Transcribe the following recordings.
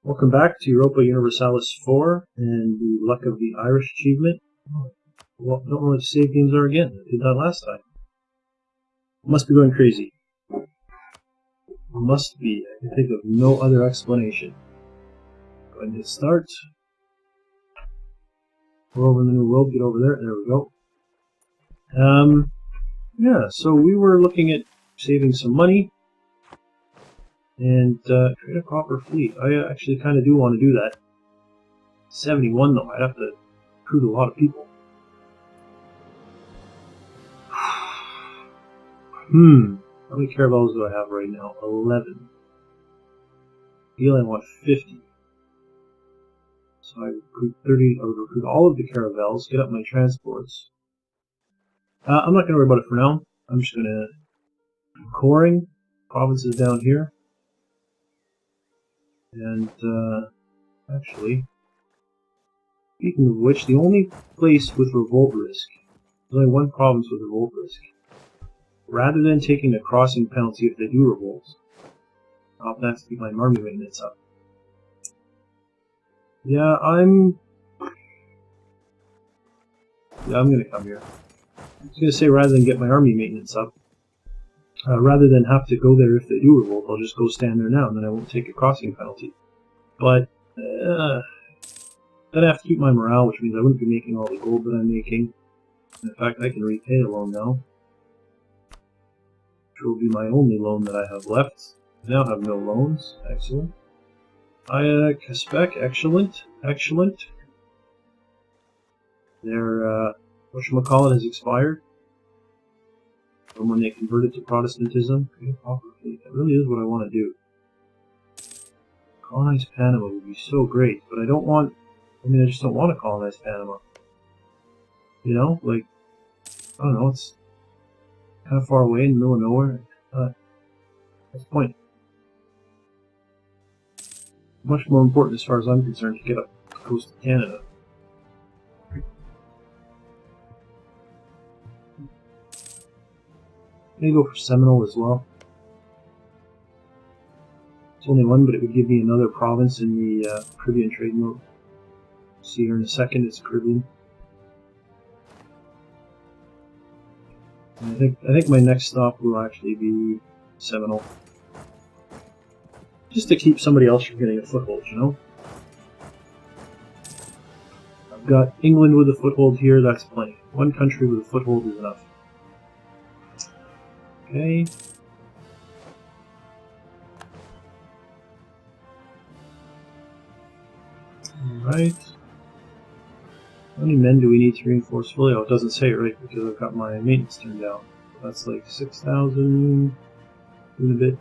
Welcome back to Europa Universalis IV and the Luck of the Irish achievement. Well, don't know what the save games are again. I did that last time. Must be going crazy. Must be. I can think of no other explanation. Go ahead and hit start. We're over in the new world. Get over there. There we go. Yeah, so we were looking at saving some money and create a proper fleet. I actually kind of do want to do that. 71 though. I'd have to recruit a lot of people. How many caravels do I have right now? 11. Deal I want 50. So I recruit 30. I would recruit all of the caravels, get up my transports. I'm not going to worry about it for now. I'm just going to coring provinces down here. And actually, speaking of which, the only place with revolt risk, there's only one province with revolt risk. Rather than taking a crossing penalty if they do revolt, I'll have to keep my army maintenance up. Yeah, I'm going to come here. I was going to say rather than get my army maintenance up, rather than have to go there if they do revolt, I'll just go stand there now and then I won't take a crossing penalty. But then I have to keep my morale, which means I wouldn't be making all the gold that I'm making. In fact, I can repay a loan now, which will be my only loan that I have left. I now have no loans. Excellent. Spec, excellent. Excellent. Their, whatchamacallit has expired. From when they converted to Protestantism. That really is what I want to do. Colonize Panama would be so great, but I don't want, I just don't want to colonize Panama. You know, like, I don't know, it's kind of far away in the middle of nowhere. What's the point? Much more important as far as I'm concerned to get up the coast of Canada. Maybe go for Seminole as well. It's only one, but it would give me another province in the Caribbean trade mode. See here in a second, it's Caribbean. And I think my next stop will actually be Seminole. Just to keep somebody else from getting a foothold, you know? I've got England with a foothold here, that's plenty. One country with a foothold is enough. Okay. Alright. How many men do we need to reinforce fully? Oh, it doesn't say it right because I've got my maintenance turned down. That's like 6,000 and a bit.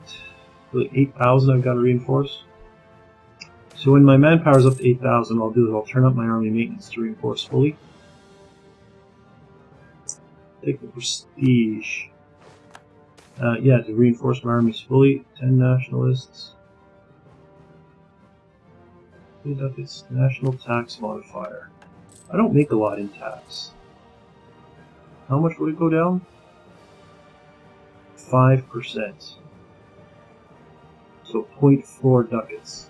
Like 8,000 I've got to reinforce. So when my manpower is up to 8,000, what I'll do is I'll turn up my army maintenance to reinforce fully. Take the prestige. Yeah, to reinforce my armies fully. 10 nationalists. Up its national tax modifier. I don't make a lot in tax. How much would it go down? 5%. So 0.4 ducats.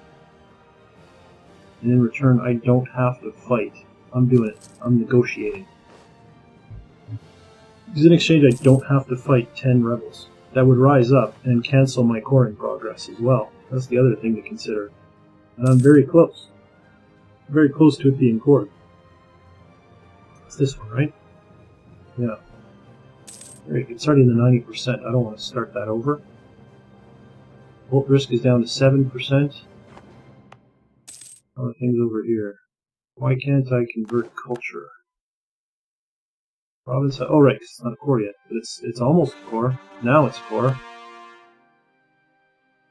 And in return, I don't have to fight. I'm doing it. I'm negotiating. Because in exchange, I don't have to fight 10 rebels. That would rise up and cancel my coring progress as well. That's the other thing to consider. And I'm very close. Very close to it being cored. It's this one, right? Yeah. Alright, it's already in the 90%. I don't want to start that over. Volt risk is down to 7%. Other things over here. Why can't I convert culture? Province. Oh, right, it's not a core yet, but it's almost a core. Now it's a core.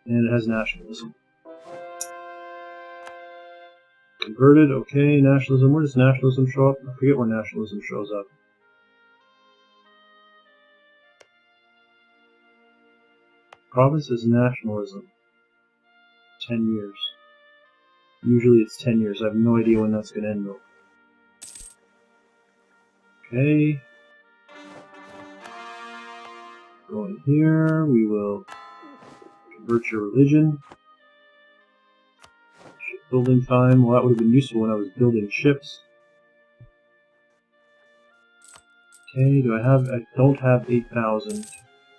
And it has nationalism. Converted, okay, nationalism. Where does nationalism show up? I forget where nationalism shows up. Province is nationalism. 10 years. Usually it's 10 years. I have no idea when that's going to end though. Okay. Go in here. We will convert your religion. Building time, well that would have been useful when I was building ships. Okay, I don't have 8,000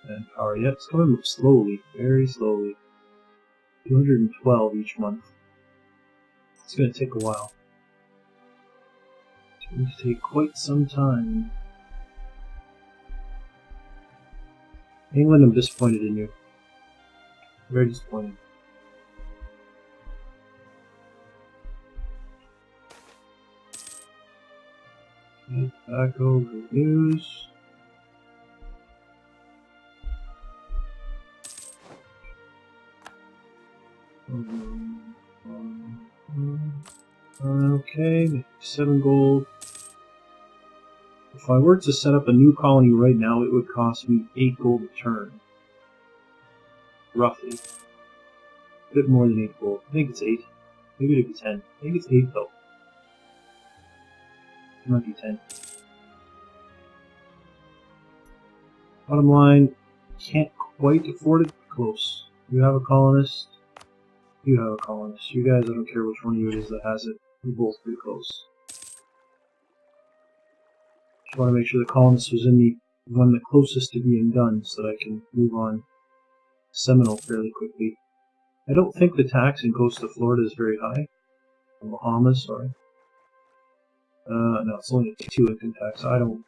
manpower yet. It's coming slowly, very slowly. 212 each month. It's going to take a while. It's going to take quite some time. England, I'm disappointed in you. Very disappointed. Okay, tobacco reviews. Okay, 7 gold. If I were to set up a new colony right now, it would cost me 8 gold a turn. Roughly. A bit more than 8 gold. I think it's 8. Maybe it'd be 10. I think it's 8 though. It might be 10. Bottom line, can't quite afford it. Close. You have a colonist. You have a colonist. You guys, I don't care which one of you it is that has it. We're both pretty close. Just want to make sure the colonist was in the one the closest to being done so that I can move on Seminole fairly quickly. I don't think the tax in coastal Florida is very high. Or Bahamas, sorry. No, it's only a 2 income tax. I don't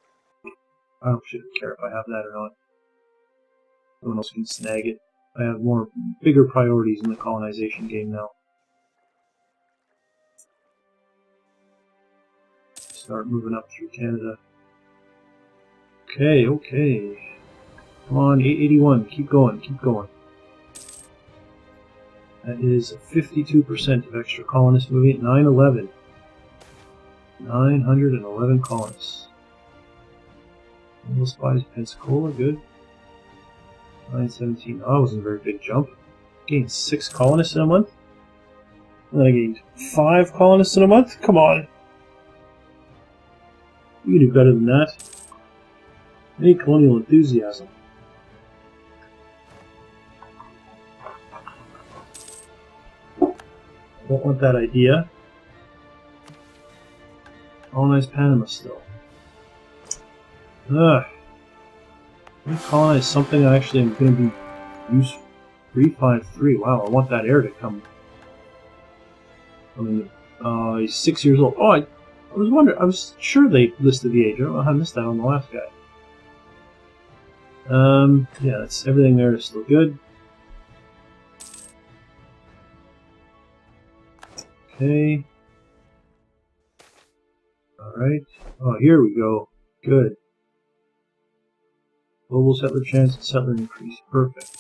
shouldn't care if I have that or not. Someone else can snag it. I have bigger priorities in the colonization game now. Start moving up through Canada. Okay, okay. Come on, 881. Keep going, keep going. That is 52% of extra colonists moving at 911. 911 colonists. Almost buys Pensacola, good. 917. Oh, that wasn't a very big jump. Gained 6 colonists in a month. And then I gained 5 colonists in a month? Come on. You can do better than that. I need colonial enthusiasm. I don't want that idea. Colonize Panama still. Ugh. Colonize something I actually am going to be use 353. Wow, I want that heir to come. I mean, he's 6 years old. Oh, I was wondering. I was sure they listed the age. I don't know how I missed that on the last guy. Yeah, that's everything there is still good. Okay. Alright. Oh, here we go. Good. Global settler chance and settler increase. Perfect.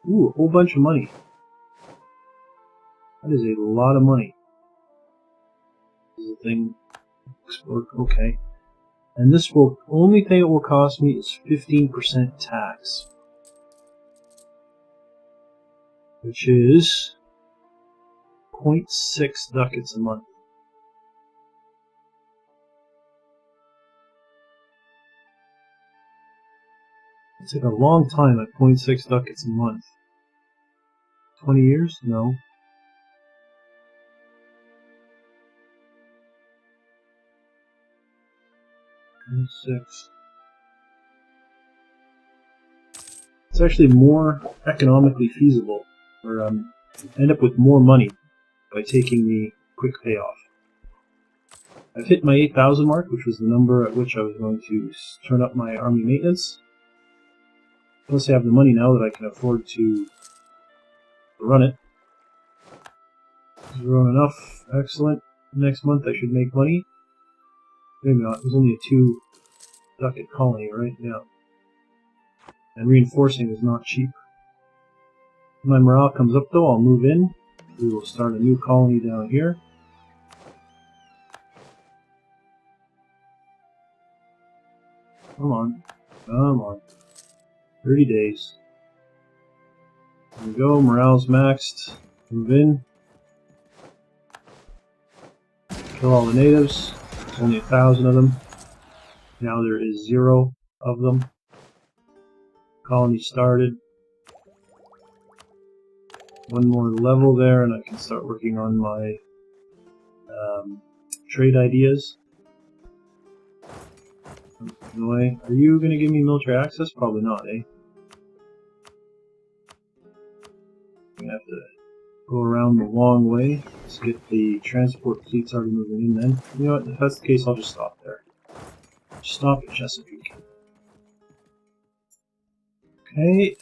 Ooh, a whole bunch of money. That is a lot of money. This is the thing. Explore. Okay. And this will, only thing it will cost me is 15% tax. Which is 0.6 ducats a month. It's like a long time at 0.6 ducats a month. 20 years? No. 6. It's actually more economically feasible, or end up with more money by taking the quick payoff. I've hit my 8,000 mark, which was the number at which I was going to turn up my army maintenance. Plus I have the money now that I can afford to run it. Run enough. Excellent. Next month I should make money. Maybe not. It was only a 2 ducat colony, right? Yeah. And reinforcing is not cheap. When my morale comes up though, I'll move in. We will start a new colony down here. Come on. Come on. 30 days. There we go. Morale's maxed. Move in. Kill all the natives. There's only 1,000 of them. Now there is 0 of them. Colony started. one more level there, and I can start working on my trade ideas. Illinois, are you going to give me military access? Probably not, eh? I'm going to have to go around the long way. Let's get the transport fleets already moving in then. You know what, if that's the case, I'll just stop there. Just stop at Chesapeake. Okay.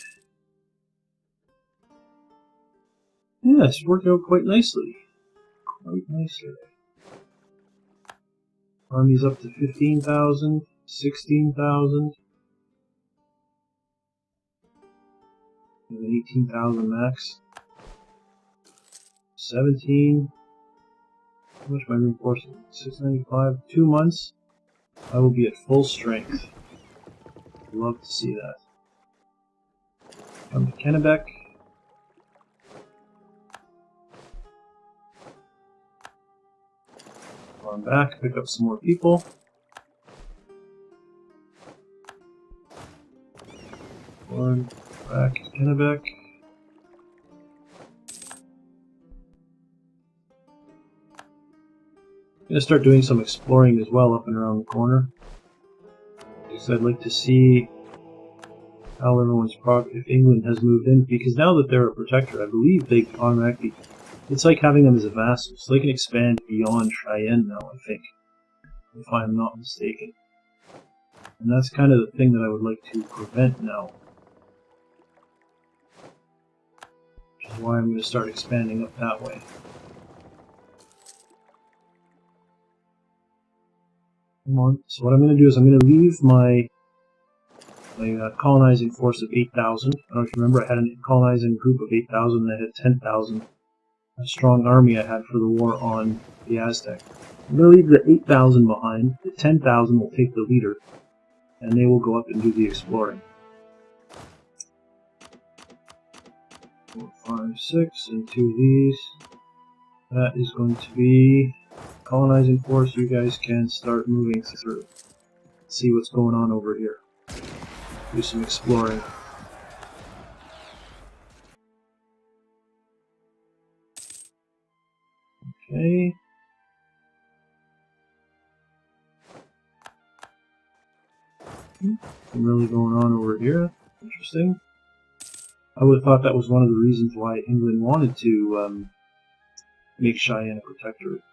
Yeah, it's worked out quite nicely. Quite nicely. Army's up to 15,000, 16,000. And 18,000 max. 17. How much am I reinforcing? 695. 2 months. I will be at full strength. Love to see that. Come to Kennebec. On back, pick up some more people. Forward, back to Kennebec. I'm going to start doing some exploring as well up and around the corner. Because I'd like to see how everyone's if England has moved in. Because now that they're a protector, I believe they automatically... It's like having them as a vassal, so they can expand beyond Cheyenne now, I think. If I'm not mistaken. And that's kind of the thing that I would like to prevent now. Which is why I'm going to start expanding up that way. Come on. So what I'm going to do is I'm going to leave my colonizing force of 8,000. I don't know if you remember, I had a colonizing group of 8,000 and I had 10,000. A strong army I had for the war on the Aztec. I'm going to leave the 8,000 behind. The 10,000 will take the leader, and they will go up and do the exploring. 4, 5, 6, and 2 of these. That is going to be colonizing force. You guys can start moving through. See what's going on over here. Do some exploring. Okay. Something really going on over here. Interesting. I would have thought that was one of the reasons why England wanted to make Cheyenne a protectorate.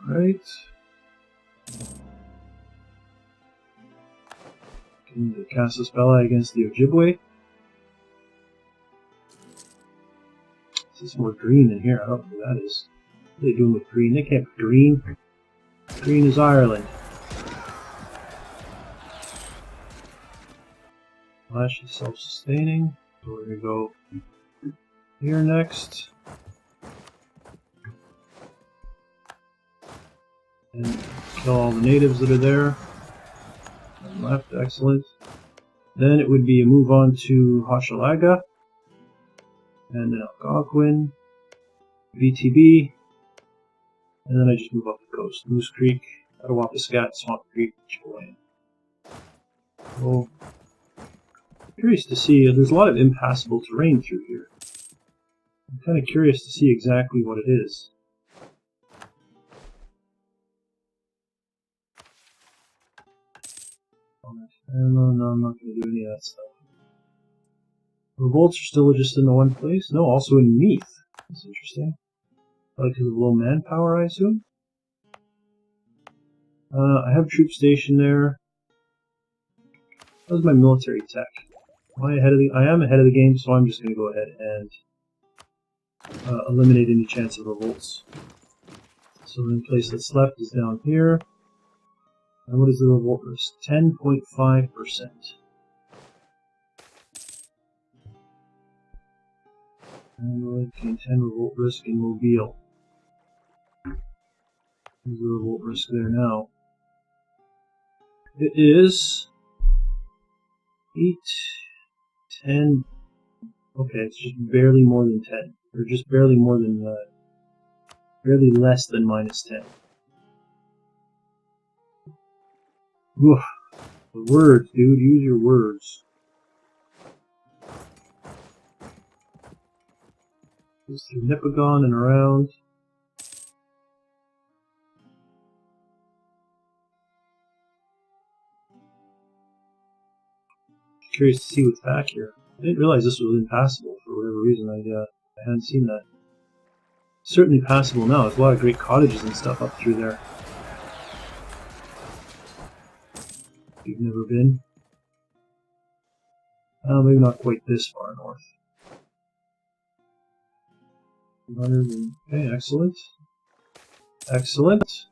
Alright. The Casus Belli against the Ojibwe. This is more green in here. I don't know what that is. What are they doing with green? They can't be green. Green is Ireland. Flash is self-sustaining. So we're going to go here next. And kill all the natives that are there. Left, excellent. Then it would be a move on to Hochelaga, and then Algonquin, VTB, and then I just move up the coast. Moose Creek, Attawapaskat, Swamp Creek, Chipewyan. So, curious to see, there's a lot of impassable terrain through here. I'm kind of curious to see exactly what it is. No, I'm not going to do any of that stuff. Revolts are still just in the one place? No, also in Meath. That's interesting. Probably because of low manpower, I assume? I have troops stationed there. How's my military tech? Am I ahead of the... I am ahead of the game, so I'm just going to go ahead and eliminate any chance of revolts. So the place that's left is down here. And what is the revolt risk? 10.5%. And we'll gain 10 revolt risk in Mobile. There's the revolt risk there now. It is 8, 10. Okay, it's just barely more than 10. Or just barely more than, barely less than minus 10. Oof. The words, dude. Use your words. Just through Nipagon and around. Curious to see what's back here. I didn't realize this was impassable for whatever reason. I hadn't seen that. Certainly passable now. There's a lot of great cottages and stuff up through there. If you've never been. Maybe not quite this far north. 200 and, okay, excellent. Excellent.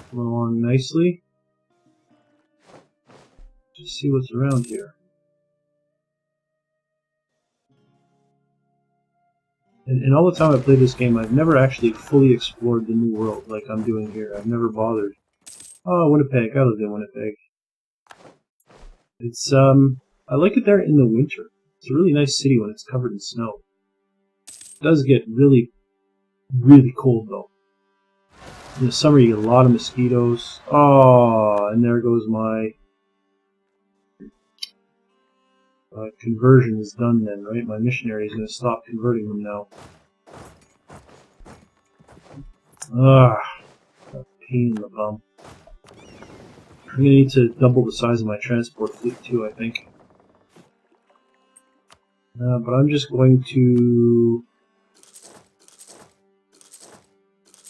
Coming along nicely. Just see what's around here. And all the time I've played this game, I've never actually fully explored the New World like I'm doing here. I've never bothered. Oh, Winnipeg. I lived in Winnipeg. It's, I like it there in the winter. It's a really nice city when it's covered in snow. It does get really, really cold though. In the summer you get a lot of mosquitoes. Oh, and there goes my conversion is done then, right? My missionary is going to stop converting them now. Ah, a pain in the bum. I'm going to need to double the size of my transport fleet too, I think. But I'm just going to...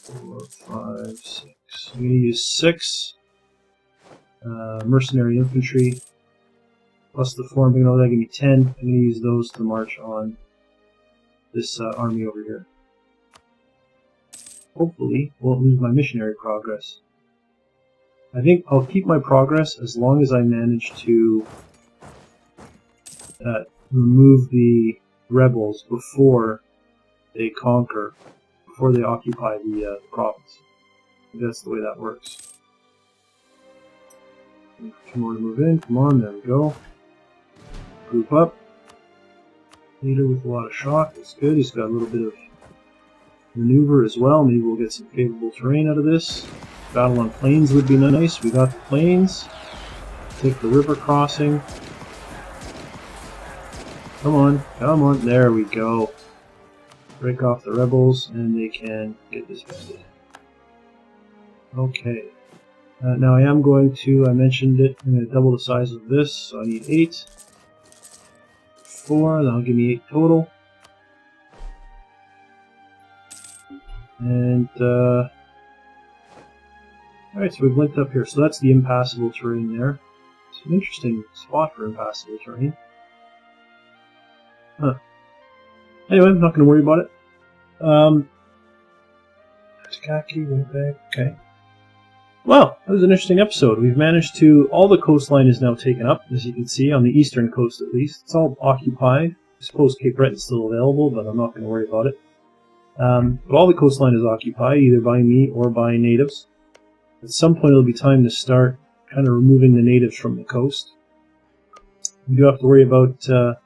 4, 5, 6. I'm going to use 6 mercenary infantry. Plus the 4, I'm going to give me 10. I'm going to use those to march on this army over here. Hopefully, won't lose my missionary progress. I think I'll keep my progress as long as I manage to remove the rebels before they conquer, before they occupy the province. I think that's the way that works. 2 more to move in. Come on, there we go. Group up. Leader with a lot of shock. That's good. He's got a little bit of maneuver as well. Maybe we'll get some favorable terrain out of this. Battle on plains would be nice. We got the plains. Take the river crossing. Come on. Come on. There we go. Break off the rebels and they can get disbanded. Okay. Now I am going to, I mentioned it, I'm going to double the size of this. So I need 8. 4, that'll give me 8 total. And, alright, so we've linked up here. So that's the impassable terrain there. It's an interesting spot for impassable terrain. Huh. Anyway, I'm not going to worry about it. Takaki, Winnipeg, okay. Well, that was an interesting episode. We've managed to, all the coastline is now taken up, as you can see, on the eastern coast at least. It's all occupied. I suppose Cape Breton's still available, but I'm not going to worry about it. But all the coastline is occupied, either by me or by natives. At some point it'll be time to start kind of removing the natives from the coast. We do have to worry about the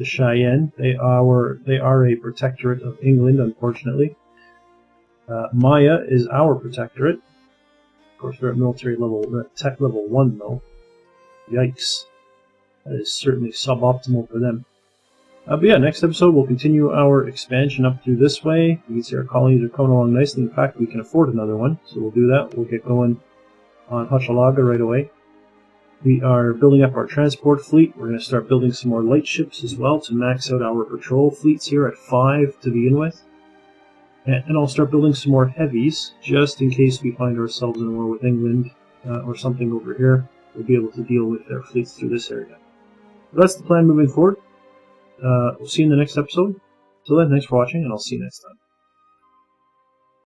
Cheyenne. They are a protectorate of England, unfortunately. Maya is our protectorate. Of course, they're at military level, they're at tech level 1 though. Yikes. That is certainly suboptimal for them. But yeah, next episode we'll continue our expansion up through this way. You can see our colonies are coming along nicely. In fact, we can afford another one, so we'll do that. We'll get going on Hochelaga right away. We are building up our transport fleet. We're going to start building some more light ships as well to max out our patrol fleets here at 5 to begin with. And I'll start building some more heavies, just in case we find ourselves in a war with England or something over here. We'll be able to deal with their fleets through this area. But that's the plan moving forward. We'll see you in the next episode. Till then, thanks for watching, and I'll see you next time.